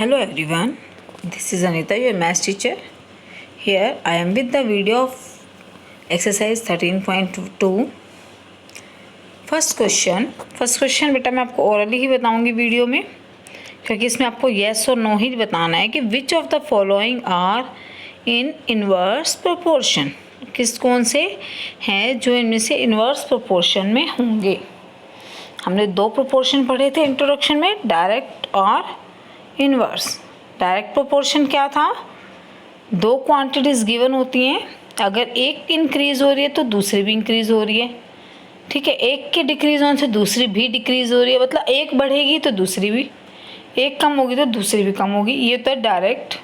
Hello everyone, this is Anita, your maths teacher. Here I am with the video of exercise 13.2. First question बेटा मैं आपको orally ही बताऊंगी video में, क्योंकि इसमें आपको येस और नो ही बताना है कि which of the following are in inverse proportion, कौन से हैं जो इनमें से इनवर्स प्रोपोर्शन में होंगे। हमने दो प्रोपोर्शन पढ़े थे इंट्रोडक्शन में, डायरेक्ट और इनवर्स। डायरेक्ट प्रोपोर्शन क्या था, दो क्वांटिटीज़ गिवन होती हैं, अगर एक इंक्रीज़ हो रही है तो दूसरी भी इंक्रीज़ हो रही है, ठीक है। एक के डिक्रीज़ होने से दूसरी भी डिक्रीज़ हो रही है, मतलब एक बढ़ेगी तो दूसरी भी, एक कम होगी तो दूसरी भी कम होगी। ये होता है डायरेक्ट।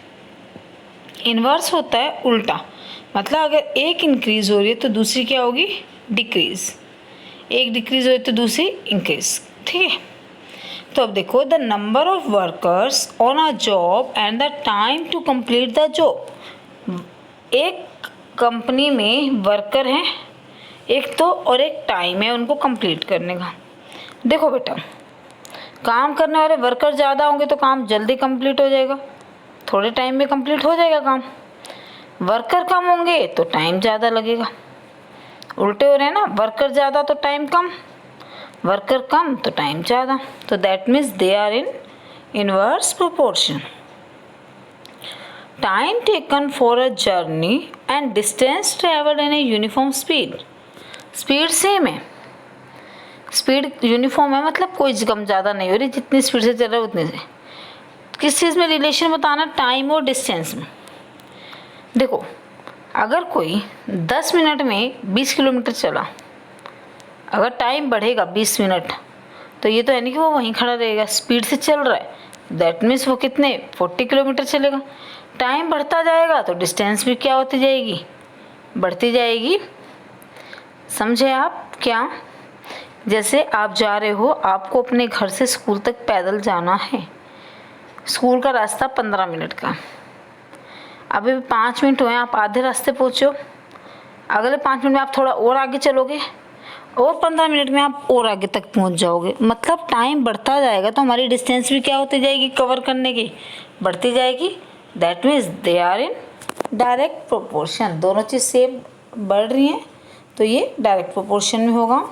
इनवर्स होता है उल्टा, मतलब अगर एक इंक्रीज़ हो रही है तो दूसरी क्या होगी, डिक्रीज़। एक डिक्रीज़ हो रही है तो दूसरी इंक्रीज़, ठीक है। तो अब देखो, the number of workers on a job and the time to complete the job. एक कंपनी में वर्कर हैं एक तो, और एक टाइम है उनको कंप्लीट करने का। देखो बेटा, काम करने वाले वर्कर ज़्यादा होंगे तो काम जल्दी कंप्लीट हो जाएगा, थोड़े टाइम में कंप्लीट हो जाएगा काम। वर्कर कम होंगे तो टाइम ज़्यादा लगेगा। उल्टे हो रहे हैं ना, वर्कर ज़्यादा तो टाइम कम, वर्कर कम तो टाइम ज़्यादा। तो that means they are in inverse proportion. Time taken for a journey and distance travelled in a uniform speed. Speed same है, स्पीड यूनिफॉर्म है, मतलब कोई कम ज़्यादा नहीं हो रही, जितनी स्पीड से चल रहा है उतनी से। किस चीज़ में रिलेशन बताना, टाइम और डिस्टेंस में। देखो, अगर कोई 10 मिनट में 20 किलोमीटर चला, अगर टाइम बढ़ेगा 20 मिनट, तो ये तो है नहीं कि वो वहीं खड़ा रहेगा, स्पीड से चल रहा है, दैट मीन्स वो कितने 40 किलोमीटर चलेगा। टाइम बढ़ता जाएगा तो डिस्टेंस भी क्या होती जाएगी, बढ़ती जाएगी। समझे आप क्या? जैसे आप जा रहे हो, आपको अपने घर से स्कूल तक पैदल जाना है, स्कूल का रास्ता 15 मिनट का, अभी 5 मिनट हुए, आप आधे रास्ते पहुँचो, अगले 5 मिनट में आप थोड़ा और आगे चलोगे और 15 मिनट में आप और आगे तक पहुंच जाओगे। मतलब टाइम बढ़ता जाएगा तो हमारी डिस्टेंस भी क्या होती जाएगी, कवर करने की बढ़ती जाएगी। That means they are in direct proportion. दोनों चीज़ सेम बढ़ रही हैं तो ये डायरेक्ट प्रोपोर्शन में होगा।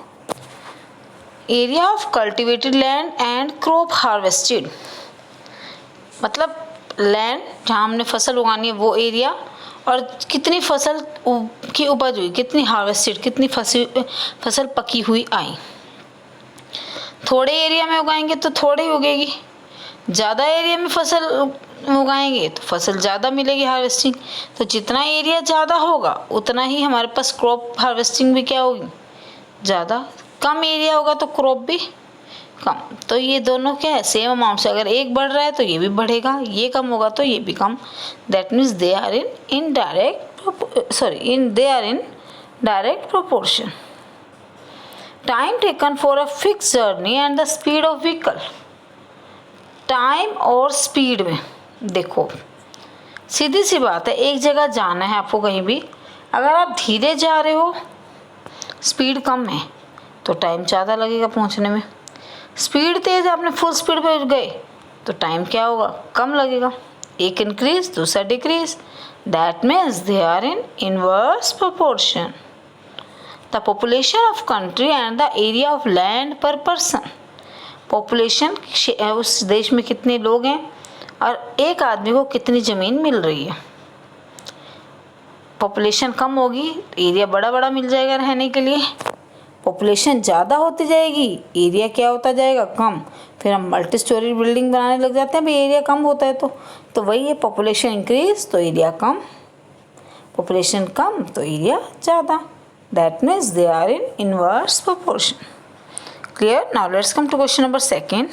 Area of cultivated land and crop harvested, मतलब लैंड जहाँ हमने फसल उगानी है वो एरिया, और कितनी फसल की उपज हुई, कितनी हार्वेस्टेड, कितनी फसल पकी हुई आई। थोड़े एरिया में उगाएंगे तो थोड़ी ही उगेगी, ज़्यादा एरिया में फसल उगाएंगे तो फसल ज़्यादा मिलेगी हार्वेस्टिंग। तो जितना एरिया ज़्यादा होगा उतना ही हमारे पास क्रॉप हार्वेस्टिंग भी क्या होगी, ज़्यादा। कम एरिया होगा तो क्रॉप भी कम। तो ये दोनों क्या है, सेम अमाउंट से। अगर एक बढ़ रहा है तो ये भी बढ़ेगा, ये कम होगा तो ये भी कम। That means they are in direct proportion. Time taken for a fix journey and the speed of vehicle. Time और स्पीड में देखो, सीधी सी बात है, एक जगह जाना है आपको कहीं भी, अगर आप धीरे जा रहे हो, स्पीड कम है तो टाइम ज़्यादा लगेगा पहुंचने में। स्पीड तेज, आपने फुल स्पीड पे गए तो टाइम क्या होगा, कम लगेगा। एक इंक्रीज दूसरा decrease, that means they are in inverse proportion. The population of country and the area of land per person. Population, उस देश में कितने लोग हैं और एक आदमी को कितनी ज़मीन मिल रही है। पॉपुलेशन कम होगी, एरिया बड़ा बड़ा मिल जाएगा रहने के लिए। पॉपुलेशन ज़्यादा होती जाएगी, एरिया क्या होता जाएगा, कम। फिर हम मल्टी स्टोरी बिल्डिंग बनाने लग जाते हैं, भाई एरिया कम होता है तो वही है, पॉपुलेशन इंक्रीज तो एरिया कम, पॉपुलेशन कम तो एरिया ज़्यादा। That means they are in inverse proportion. Clear? Now let's come to question number 2.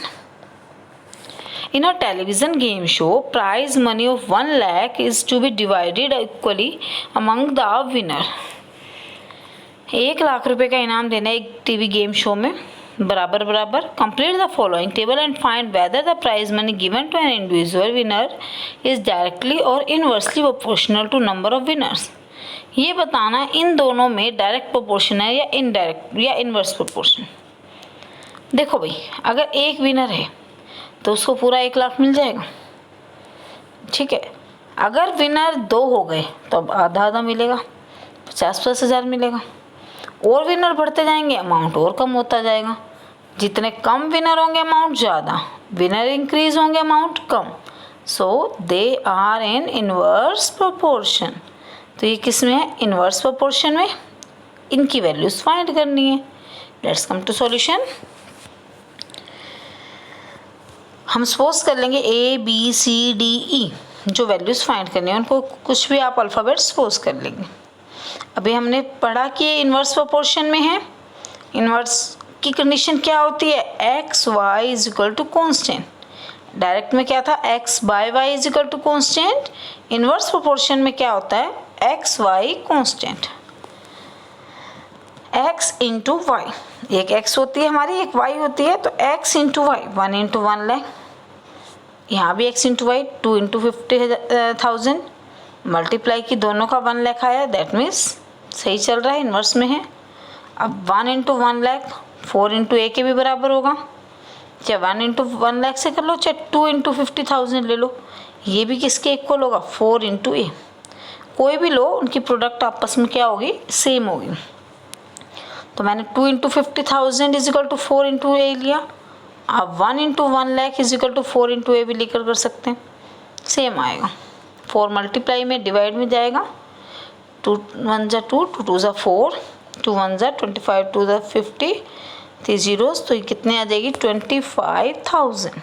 In a television game show, prize money of 1 lakh is to be divided equally among the winner. 1 lakh रुपए का इनाम देना है एक TV game show में, बराबर बराबर। Complete the following table and find whether the prize money given to an individual winner is directly और inversely proportional to number of winners. ये बताना इन दोनों में डायरेक्ट प्रोपोर्शन है या इनडायरेक्ट या इनवर्स प्रोपोर्शन। देखो भाई, अगर एक विनर है तो उसको पूरा 1 लाख मिल जाएगा, ठीक है। अगर विनर 2 हो गए तो अब आधा आधा मिलेगा, 50,000 मिलेगा। और विनर बढ़ते जाएंगे, अमाउंट और कम होता जाएगा। जितने कम विनर होंगे अमाउंट ज़्यादा, विनर इंक्रीज होंगे अमाउंट कम। So they are in inverse proportion. तो ये किस में है? इनवर्स प्रोपोर्शन में। इनकी वैल्यूज फाइंड करनी है। Let's come to solution. हम सपोज कर लेंगे ABCDE जो वैल्यूज फाइंड करनी है, उनको कुछ भी आप अल्फ़ाबेट सपोज कर लेंगे। अभी हमने पढ़ा कि ये इनवर्स प्रोपोर्शन में है। इनवर्स की कंडीशन क्या होती है? X Y is equal to constant. Direct में क्या था? X by Y is equal to constant. Inverse proportion में क्या होता है? X Y constant. X into Y, एक एक्स होती है हमारी, एक वाई होती है, तो X into Y 1 into 1 lakh. यहाँ भी X into Y 2 into 50,000 multiply की, दोनों का 1 लाख आया। दैट मीन्स सही चल रहा है, इन्वर्स में है। अब 1 इंटू 1 लाख 4 इंटू ए के भी बराबर होगा। चाहे 1 इंटू 1 लाख से कर लो, चाहे 2 इंटू 50,000 ले लो, ये भी किसके इक्वल होगा? 4 इंटू ए। कोई भी लो, उनकी प्रोडक्ट आपस में क्या होगी? सेम होगी। तो मैंने 2 into 50,000 is equal to 4 into A लिया। आप 1 into 1 lakh is equal to 4 into A भी लेकर कर सकते हैं, सेम आएगा। 4 मल्टीप्लाई में डिवाइड में जाएगा, 2 1 जा 2, 2 2 जा 4, 2 1 जा 25, 2 जा 50, 3 zeros, तो ये कितने आ जाएगी? 25,000।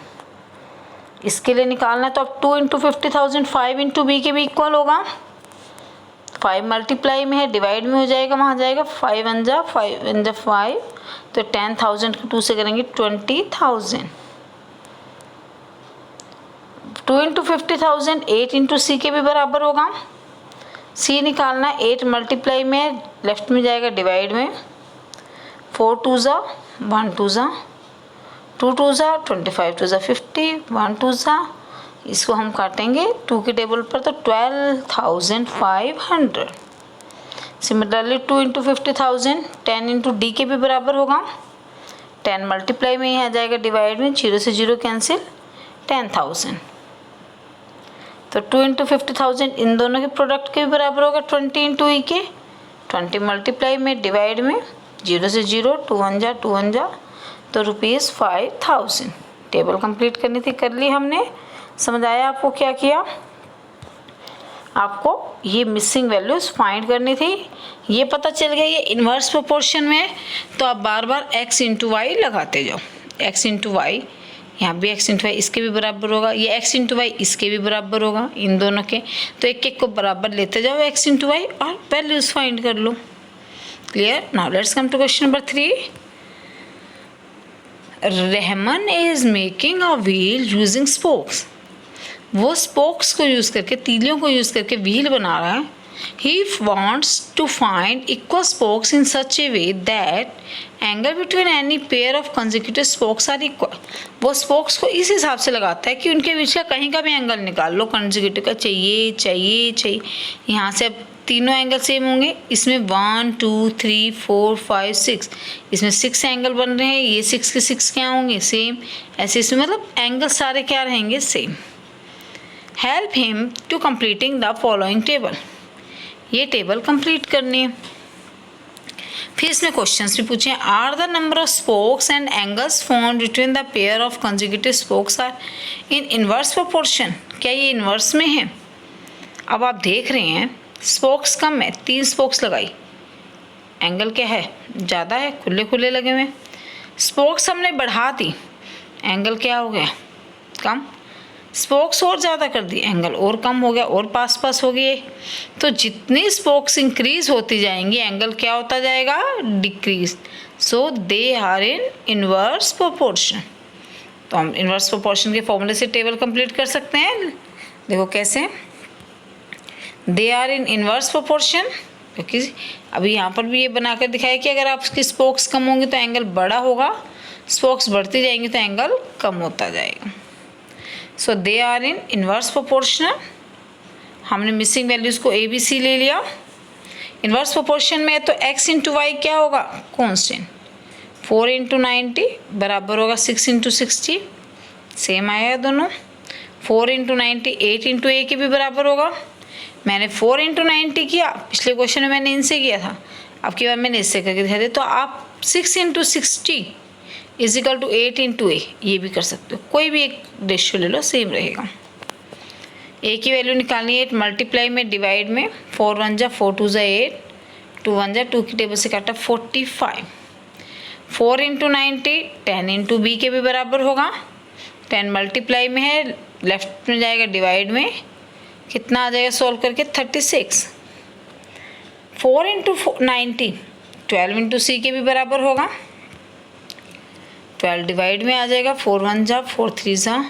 इसके लिए निकालना है तो अब 2 इंटू 50,000 5 इंटू बी के भी इक्वल होगा। 5 मल्टीप्लाई में है, डिवाइड में हो जाएगा, वहाँ जाएगा 5 1 जा 5, तो 10,000 को 2 से करेंगे 20,000। 2 इंटू 50,000 8 इंटू सी के भी बराबर होगा। सी निकालना है, 8 मल्टीप्लाई में लेफ्ट में जाएगा, डिवाइड में 4 2 जा 1 2 जा 2 2 जा 25 2 जा 50, 1 2 जा, इसको हम काटेंगे 2 के टेबल पर, तो 12,500। सिमिलरली 2 इंटू 50,000 10 इंटू डी के भी बराबर होगा। 10 मल्टीप्लाई में यहाँ जाएगा, डिवाइड में 0 से 0 कैंसिल, 10,000। तो 2 इंटू 50,000 इन दोनों के प्रोडक्ट के भी बराबर होगा 20 इंटू ई के। 20 मल्टीप्लाई में, डिवाइड में 0 से 0, 2 1 जा 2 1 जा, तो ₹5,000। टेबल कंप्लीट करनी थी, कर ली हमने। समझ आया आपको क्या किया? आपको ये मिसिंग वैल्यूज फाइंड करनी थी। ये पता चल गया ये इन्वर्स प्रोपोर्शन में है, तो आप बार बार x इंटू वाई लगाते जाओ। x इंटू वाई, यहाँ भी x इंटू वाई इसके भी बराबर होगा, ये x इंटू वाई इसके भी बराबर होगा, इन दोनों के। तो एक एक को बराबर लेते जाओ x इंटू वाई और वैल्यूज फाइंड कर लो। Clear? Now let's come to question number 3। Rahman is making a wheel using spokes. वो स्पोक्स को यूज़ करके, तीलियों को यूज़ करके व्हील बना रहा है। He wants to find equal spokes in such a way that angle between any pair of consecutive spokes are equal. वो स्पोक्स को इस हिसाब से लगाता है कि उनके बीच का कहीं का भी एंगल निकाल लो, कंसेक्यूटिव का चाहिए चाहिए चाहिए। यहाँ से अब तीनों एंगल सेम होंगे, इसमें 1 2 3 4 5 6, इसमें 6 एंगल बन रहे हैं, ये 6 के 6 क्या होंगे? सेम। ऐसे इसमें मतलब एंगल सारे क्या रहेंगे? Same. Help him to completing the following table. ये टेबल कंप्लीट करनी है। फिर इसमें क्वेश्चंस भी पूछे, are the number of spokes and angles formed between the pair of consecutive spokes are in inverse proportion. क्या ये इनवर्स में है? अब आप देख रहे हैं स्पोक्स कम है, 3 स्पोक्स लगाई, एंगल क्या है? ज़्यादा है, खुले खुले लगे हुए। स्पोक्स हमने बढ़ा दी, एंगल क्या हो गया? कम। स्पोक्स और ज़्यादा कर दी, एंगल और कम हो गया, और पास पास हो गए। तो जितनी स्पोक्स इंक्रीज होती जाएंगी, एंगल क्या होता जाएगा? Decrease. So they are in inverse proportion. तो हम इनवर्स प्रोपोर्शन के फॉर्मूले से टेबल कंप्लीट कर सकते हैं। देखो कैसे, they are in inverse proportion, क्योंकि अभी यहाँ पर भी ये बनाकर दिखाया कि अगर आपकी स्पोक्स कम होंगी तो एंगल बड़ा होगा, स्पोक्स बढ़ती जाएंगी तो एंगल कम होता जाएगा। So they are in inverse proportional. हमने मिसिंग वैल्यूज़ को ए बी सी ले लिया। इनवर्स प्रोपोर्शन में तो x इंटू वाई क्या होगा? कॉन्स्टेंट। 4 इंटू 90 बराबर होगा 6 इंटू 60, सेम आया दोनों। 4 इंटू 90 8 इंटू ए के भी बराबर होगा। मैंने 4 इंटू 90 किया, पिछले क्वेश्चन में मैंने इनसे किया था, अब की बार मैंने इससे करके दिखा दिया। तो आप 6 इंटू 60 इजिकल टू 8 इंटू ए ये भी कर सकते हो, कोई भी एक रेशियो ले लो सेम रहेगा। ए की वैल्यू निकालनी है 8 मल्टीप्लाई में डिवाइड में, 4 1 जा 4 2 जा 8, 2 1 जा 2 की टेबल से काटा 45। 4 इंटू 90 10 इंटू बी के भी बराबर होगा। 10 मल्टीप्लाई में है, लेफ्ट में जाएगा डिवाइड में, कितना आ जाएगा सॉल्व करके 36। 4 इंटू 90 12 इंटू सी के भी बराबर होगा। 12 डिवाइड में आ जाएगा, 4 1 जा 4 3 जा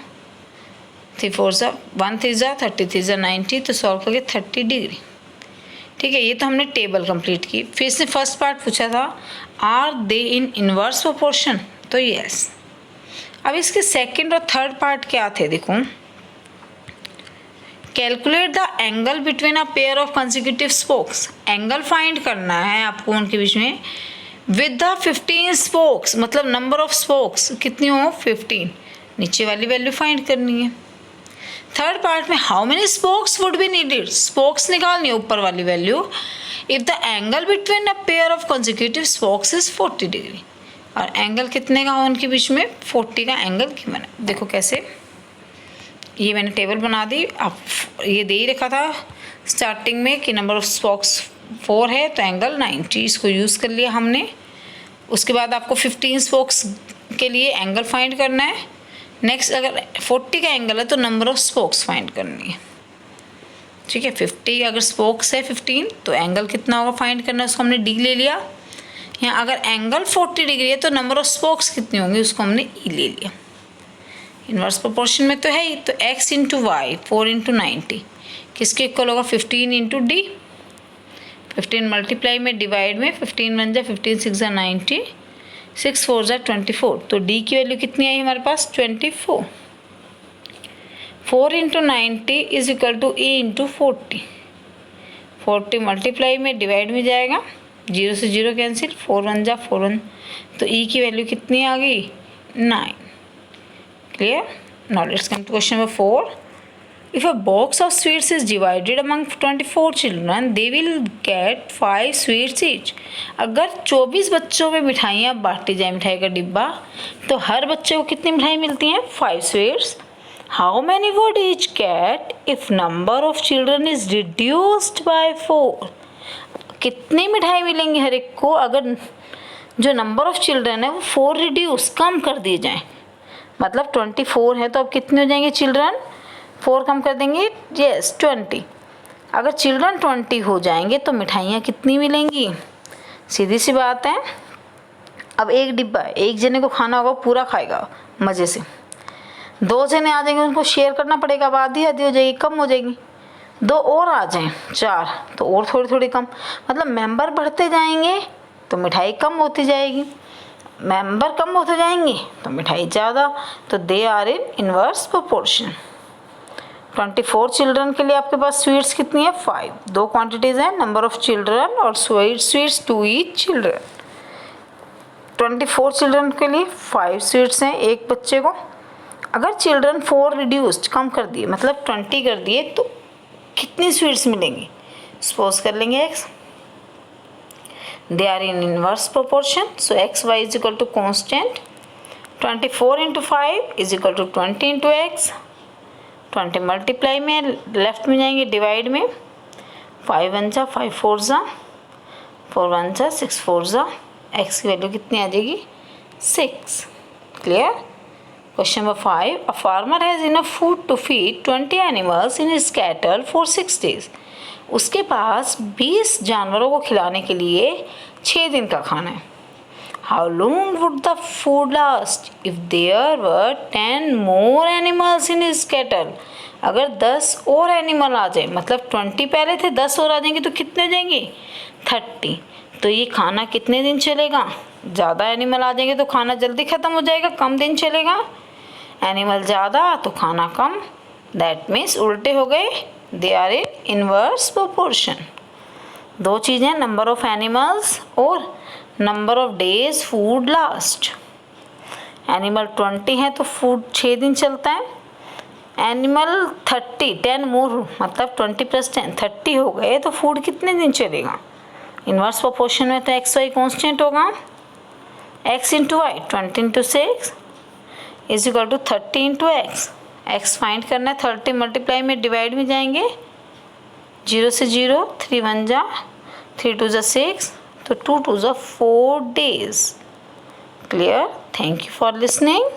3 4 जा 1 3 जा 30 3 जा 90, तो सॉल्व करके 30 डिग्री। ठीक है, ये तो हमने टेबल कंप्लीट की। फिर से फर्स्ट पार्ट पूछा था are they in inverse proportion, तो यस। अब इसके सेकंड और थर्ड पार्ट क्या थे देखो। Calculate the angle between a pair of consecutive spokes, angle find करना है आपको उनके बीच में विद द 15 स्पोक्स, मतलब नंबर ऑफ स्पोक्स कितनी हो 15, नीचे वाली वैल्यू फाइंड करनी है। थर्ड पार्ट में how many spokes would be needed, spokes निकालनी है ऊपर वाली वैल्यू if the angle between a pair of consecutive spokes is 40 degree, और एंगल कितने का हो उनके बीच में 40 का एंगल गिवन है। देखो कैसे, ये मैंने टेबल बना दी। आप ये दे ही रखा था स्टार्टिंग में कि नंबर ऑफ स्पोक्स 4 है तो एंगल 90, इसको यूज़ कर लिया हमने। उसके बाद आपको 15 स्पोक्स के लिए एंगल फाइंड करना है। नेक्स्ट अगर 40 का एंगल है तो नंबर ऑफ स्पोक्स फाइंड करनी है। ठीक है, 50 अगर स्पोक्स है 15 तो एंगल कितना होगा फाइंड करना है, उसको हमने डी ले लिया। यहाँ अगर एंगल 40 डिग्री है तो नंबर ऑफ स्पोक्स कितने होंगे उसको हमने ई ले लिया। इनवर्स प्रोपोर्शन में तो है ही, तो x इंटू वाई 4 इंटू 90 किसके इक्वल होगा 15 इंटू डी। 15 मल्टीप्लाई में डिवाइड में, 15 1 जा 15 6 जा 90, 6 4 जा 24, तो डी की वैल्यू कितनी आई हमारे पास 24। 4 into 90 is equal to A into 40, 40 multiply में डिवाइड में जाएगा, 0 से 0 कैंसिल, 4 1 जा 4 1, तो ई की वैल्यू कितनी आ गई 9। Clear? Now let's come to question number 4. If a box of sweets is divided among 24 children, they will get 5 sweets each. अगर 24 बच्चों में मिठाइयाँ बांटी जाए, मिठाई का डिब्बा, तो हर बच्चे को कितनी मिठाई मिलती हैं 5 sweets. How many would each get if number of children is reduced by 4? कितनी मिठाई मिलेंगी हर एक को अगर जो नंबर ऑफ चिल्ड्रन है वो 4 रिड्यूस कम कर दिए जाएँ। मतलब 24 है तो अब कितने हो जाएंगे चिल्ड्रन, 4 कम कर देंगे, यस 20। अगर चिल्ड्रन 20 हो जाएंगे तो मिठाइयाँ कितनी मिलेंगी, सीधी सी बात है। अब एक डिब्बा एक जने को खाना होगा, पूरा खाएगा मज़े से। 2 जने आ जाएंगे, उनको शेयर करना पड़ेगा, अब आधी आधी हो जाएगी, कम हो जाएगी। 2 और आ जाएं 4 तो और थोड़ी थोड़ी कम, मतलब मेंबर बढ़ते जाएंगे तो मिठाई कम होती जाएगी, मेंबर कम होते जाएंगे तो मिठाई ज़्यादा, तो they are in inverse proportion. 24 children के लिए आपके पास स्वीट्स कितनी है 5, 2 क्वांटिटीज़ हैं, नंबर ऑफ चिल्ड्रन और sweets to each children. 24 children के लिए 5 स्वीट्स हैं एक बच्चे को। अगर चिल्ड्रन 4 रिड्यूस्ड कम कर दिए, मतलब 20 कर दिए, तो कितनी स्वीट्स मिलेंगी, सपोज कर लेंगे x, they are in inverse proportion, so x y is equal to constant, 24 into 5 is equal to 20 into x, 20 multiply में लेफ्ट में जाएंगे डिवाइड में, 5 1 जा 5 4 जा 4 1 जा 6 4 जा, x की वैल्यू कितनी आ जाएगी 6। Clear. Question number 5, a farmer has enough food to feed 20 animals in his cattle for 6 days। उसके पास 20 जानवरों को खिलाने के लिए 6 दिन का खाना है। How long would the food last if there were 10 more animals in his cattle. अगर 10 और एनिमल आ जाए, मतलब 20 पहले थे, 10 और आ जाएंगे तो कितने जाएंगे 30, तो ये खाना कितने दिन चलेगा, ज़्यादा एनिमल आ जाएंगे तो खाना जल्दी ख़त्म हो जाएगा, कम दिन चलेगा, एनिमल ज़्यादा तो खाना कम, दैट मीन्स उल्टे हो गए, they are in inverse proportion. 2 चीज़ें, नंबर ऑफ एनिमल्स और number of days food last. Animal 20 है तो फूड 6 दिन चलता है, एनिमल 30, 10 मोर मतलब 20 + 10 30 हो गए, तो फूड कितने दिन चलेगा? इन्वर्स प्रोपोर्शन में तो एक्स वाई कॉन्स्टेंट होगा, x into Y 20 into 6 is equal to 30 into X. X find करना है, 30 मल्टीप्लाई में डिवाइड में जाएंगे, 0 से 0, 3 1 जा, 3 2 जा 6, तो 2 2 जा 4 days। Clear? Thank you for listening.